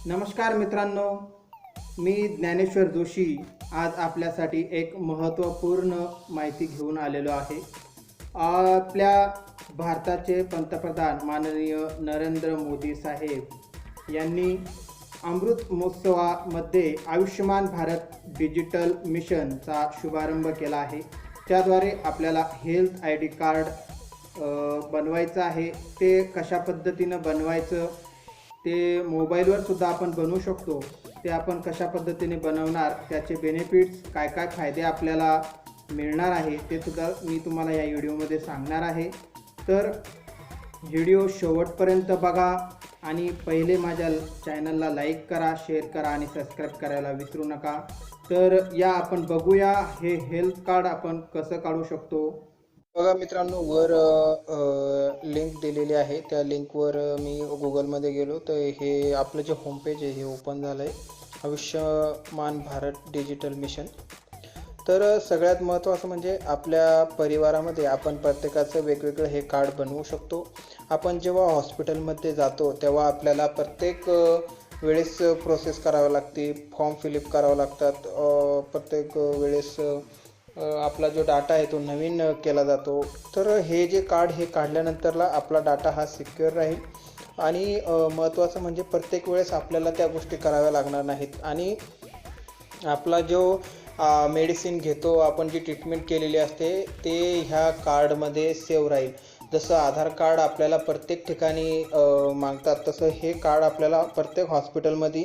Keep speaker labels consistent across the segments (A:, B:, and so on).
A: नमस्कार मित्रांनो, मी ज्ञानेश्वर जोशी आज आपल्यासाठी एक महत्त्वपूर्ण माहिती घेऊन आलेलो आहे. आपल्या भारताचे पंतप्रधान माननीय नरेंद्र मोदी साहेब यांनी अमृत महोत्सवामध्ये आयुष्यमान भारत डिजिटल मिशनचा शुभारंभ केला आहे. त्याद्वारे आपल्याला हेल्थ आय डी कार्ड बनवायचं आहे. ते कशा पद्धतीनं बनवायचं, ते मोबाईलवर सुद्धा आपण बनवू शकतो. ते आपण कशा पद्धतीने बनवणार, त्याचे बेनिफिट्स, काय काय फायदे आपल्याला मिळणार आहे, ते सुद्धा मी तुम्हाला या व्हिडिओमध्ये सांगणार आहे. तर व्हिडिओ शेवटपर्यंत बघा आणि पहिले माझ्या चॅनलला लाईक करा, शेअर करा आणि सबस्क्राईब करायला विसरू नका. तर या आपण बघूया हे हेल्थ कार्ड आपण कसं काढू शकतो.
B: बघा मित्रांनो, वर लिंक दिलेली आहे. त्या लिंकवर मी गुगलमध्ये गेलो तर हे आपलं जे होम पेज आहे हे ओपन झालं आहे, आयुष्यमान भारत डिजिटल मिशन. तर सगळ्यात महत्त्वाचं म्हणजे आपल्या परिवारामध्ये आपण प्रत्येकाचं वेगवेगळं हे कार्ड बनवू शकतो. आपण जेव्हा हॉस्पिटलमध्ये जातो तेव्हा आपल्याला प्रत्येक वेळेस प्रोसेस करावी लागते, फॉर्म फिलअप करावं लागतात. प्रत्येक वेळेस आपला जो डाटा आहे तो नवीन केला जातो. तर हे जे कार्ड हे काढल्यानंतरला आपला डाटा हा सिक्युअर राहील आणि महत्त्वाचं म्हणजे प्रत्येक वेळेस आपल्याला त्या गोष्टी कराव्या लागणार नाहीत आणि आपला जो मेडिसिन घेतो, आपण जी ट्रीटमेंट केलेली असते ते ह्या कार्डमध्ये सेव्ह राहील. जसं आधार कार्ड आपल्याला प्रत्येक ठिकाणी मागतात, तसं हे कार्ड आपल्याला प्रत्येक हॉस्पिटलमध्ये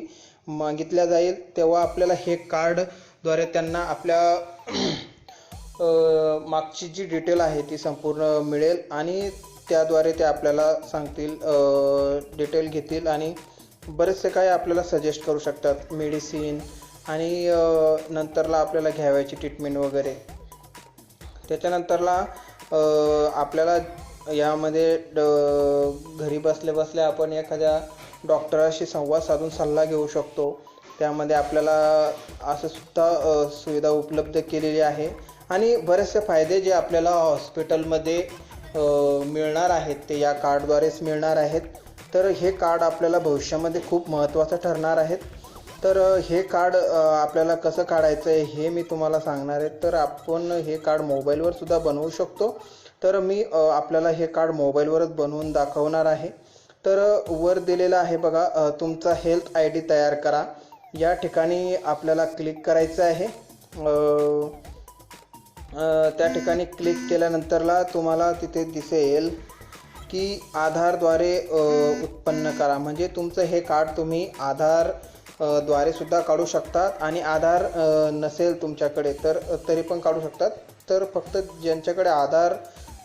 B: मागितल्या जाईल. तेव्हा आपल्याला हे कार्डद्वारे त्यांना आपल्या मागची जी डिटेल आहे ती संपूर्ण मिळेल आणि त्याद्वारे ते आपल्याला सांगतील, डिटेल घेतील आणि बरेचसे काही आपल्याला सजेस्ट करू शकतात, मेडिसिन आणि नंतरला आपल्याला घ्यावयाची ट्रीटमेंट वगैरे. त्याच्यानंतरला आपल्याला यामध्ये घरी बसल्या बसल्या आपण एखाद्या डॉक्टराशी संवाद साधून सल्ला घेऊ शकतो. त्यामध्ये आपल्याला असं सुद्धा सुविधा उपलब्ध केलेली आहे आणि बरेचसे फायदे जे आपल्याला हॉस्पिटलमध्ये मिळणार आहेत ते या कार्डद्वारेच मिळणार आहेत. तर हे कार्ड आपल्याला भविष्यामध्ये खूप महत्त्वाचं ठरणार आहेत. तर हे कार्ड आपल्याला कसं काढायचं आहे हे मी तुम्हाला सांगणार आहे. तर आपण हे कार्ड मोबाईलवर सुद्धा बनवू शकतो. तर मी आपल्याला हे कार्ड मोबाईलवरच बनवून दाखवणार आहे. तर वर दिलेलं आहे बघा, तुमचा हेल्थ आय डी तयार करा. या ठिकाणी आपल्याला क्लिक करायचं आहे. त्या ठिकाणी क्लिक केल्यानंतरला तुम्हाला तिथे दिसेल की आधारद्वारे उत्पन्न करा. म्हणजे तुमचं हे कार्ड तुम्ही आधार द्वारे सुद्धा काढू शकतात आणि आधार नसेल तुमच्याकडे तर तरी पण काढू शकतात. तर फक्त ज्यांच्याकडे आधार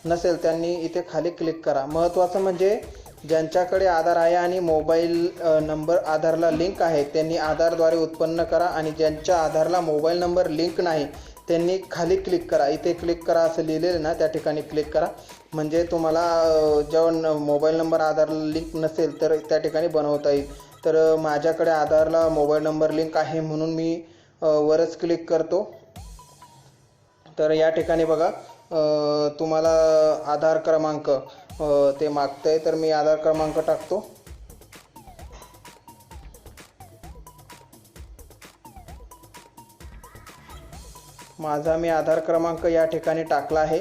B: नसेल त्यांनी इथे खाली क्लिक करा. महत्त्वाचं म्हणजे ज्यांच्याकडे आधार आहे आणि मोबाईल नंबर आधारला लिंक आहे त्यांनी आधारद्वारे उत्पन्न करा आणि ज्यांच्या आधारला मोबाईल नंबर लिंक नाही त्यांनी खाली क्लिक करा. इथे क्लिक करा असं लिहिलेलं ना, त्या ठिकाणी क्लिक करा. म्हणजे तुम्हाला जेव्हा मोबाईल नंबर आधारला लिंक नसेल तर त्या ठिकाणी बनवता येईल. तर माझ्याकडे आधारला मोबाईल नंबर लिंक आहे म्हणून मी वरच क्लिक करतो. तर या ठिकाणी बघा, तुम्हाला आधार क्रमांक ते मागतंय, तर मी आधार क्रमांक टाकतो. माझा मी आधार क्रमांक या ठिकाणी टाकला आहे.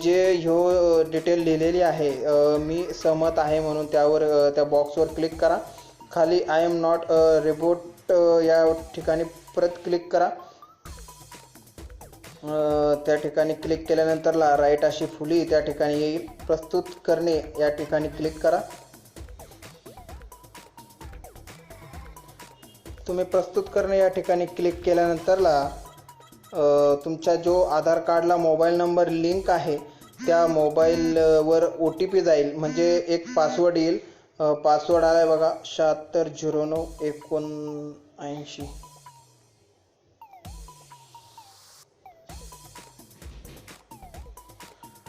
B: जे ह्यो डिटेल लिहिलेली आहे, मी सहमत आहे म्हणून त्यावर त्या बॉक्सवर क्लिक करा. खाली आय एम नॉट रिबोट या ठिकाणी परत क्लिक करा. त्या ठिकाणी क्लिक केल्यानंतरला राईट अशी फुली त्या ठिकाणी येईल. प्रस्तुत करणे या ठिकाणी क्लिक करा. तुम्ही प्रस्तुत करणे या ठिकाणी क्लिक केल्यानंतरला तुमच्या जो आधार कार्डला मोबाईल नंबर लिंक आहे त्या मोबाईलवर OTP जाईल. म्हणजे एक पासवर्ड येईल. पासवर्ड आला आहे बघा, 760979.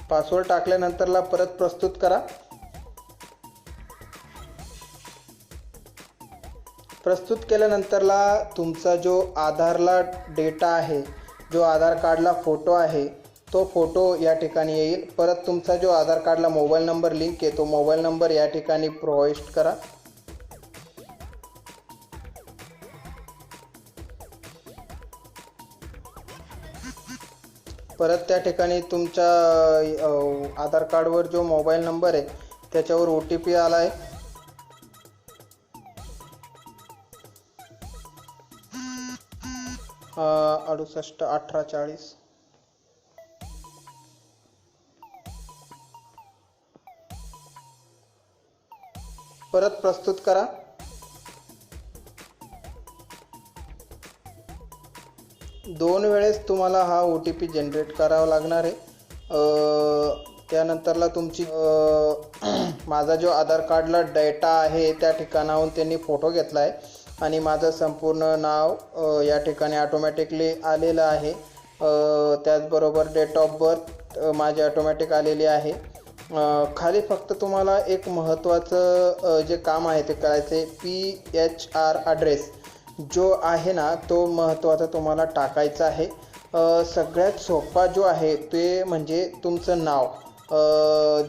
B: पासवर्ड टाकल्यानंतरला परत प्रस्तुत करा. प्रस्तुत केल्यानंतरला तुमचा जो आधारला डेटा आहे, जो आधार कार्डला फोटो आहे तो फोटो या ठिकाणी येईल. परत तुमचा जो आधार कार्डला मोबाईल नंबर लिंक आहे तो मोबाईल नंबर या ठिकाणी प्रोव्हाइड करा. परत त्या ठिकाणी तुमच्या आधार कार्डवर जो मोबाईल नंबर आहे त्याच्यावर OTP आला आहे. 681840. परत प्रस्तुत करा. दोन वेळेस तुम्हाला हा OTP जनरेट करावा लागणार आहे. त्यानंतरला तुमची माझा जो आधार कार्डला डेटा आहे त्या ठिकाणाहून त्यांनी फोटो घेतला आहे आणि माझं संपूर्ण नाव या ठिकाणी ऑटोमॅटिकली आलेलं आहे. त्याचबरोबर डेट ऑफ बर्थ माझी ऑटोमॅटिक आलेली आहे. खाली फक्त तुम्हाला एक महत्त्वाचं जे काम आहे ते करायचे. PHR ॲड्रेस जो आहे ना तो महत्त्वाचा तुम्हाला टाकायचा आहे. सगळ्यात सोपा जो आहे ते म्हणजे तुमचं नाव,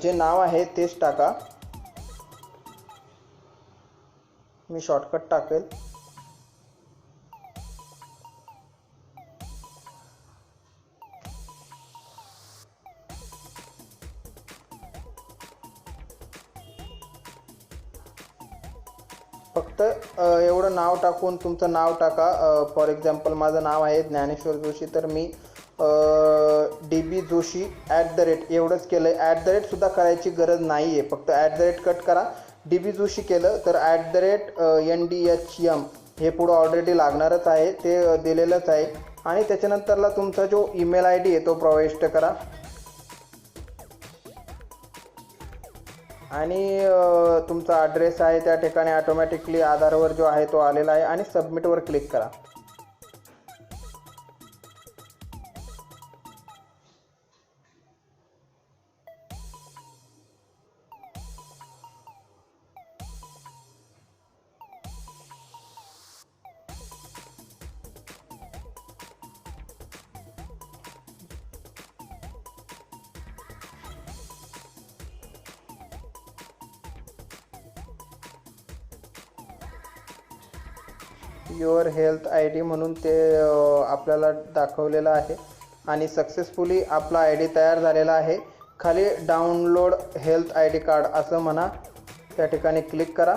B: जे नाव आहे तेच टाका. मी शॉर्टकट टाकेल. फक्त एवढं नाव टाकून तुमचं नाव टाका. फॉर एक्झाम्पल माझं नाव आहे ज्ञानेश्वर जोशी, तर मी DB जोशी एवढंच केलं आहे. सुद्धा करायची गरज नाही आहे, फक्त कट करा. DB जोशी केलं तर NDHM हे पुढं ऑलरेडी लागणारच आहे, ते दिलेलंच आहे. आणि त्याच्यानंतरला तुमचा जो ईमेल ID आहे तो प्रविष्ट करा आणि तुमचा ॲड्रेस आहे त्या ठिकाणी ऑटोमॅटिकली आधारवर जो आहे तो आलेला आहे आणि सबमिटवर क्लिक करा. युअर हेल्थ ID म्हणून ते आपल्याला दाखवलेलं आहे आणि सक्सेसफुली आपला ID तयार झालेला आहे. खाली डाउनलोड हेल्थ ID कार्ड असं म्हणा, त्या ठिकाणी क्लिक करा.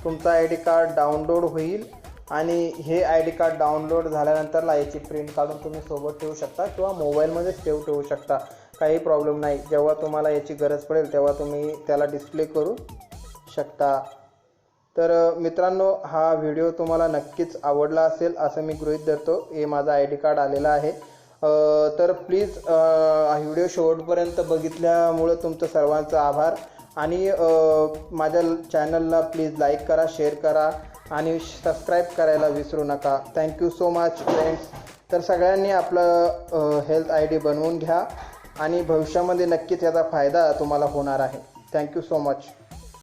B: तुमचा ID कार्ड डाउनलोड होईल आणि हे ID कार्ड डाउनलोड झाल्यानंतर याची प्रिंट काढून तुम्ही सोबत ठेवू शकता किंवा मोबाईलमध्ये सेव्ह ठेवू शकता. काही प्रॉब्लेम नाही. जेव्हा तुम्हाला याची गरज पडेल तेव्हा तुम्ही त्याला डिस्प्ले करू शकता. तर मित्रांनो, हा व्हिडिओ तुम्हाला नक्कीच आवडला असेल असं मी गृहीत धरतो. हे माझा ID कार्ड आलेला आहे. तर प्लीज हा व्हिडिओ शेवटपर्यंत बघितल्यामुळे तुमचं सर्वांचं आभार. आणि माझ्या चॅनलला प्लीज लाईक करा, शेअर करा आणि सबस्क्राईब करायला विसरू नका. Thank you so much friends. तर सगळ्यांनी आपलं हेल्थ ID बनवून घ्या आणि भविष्यामध्ये नक्कीच याचा फायदा तुम्हाला होणार आहे. Thank you so much.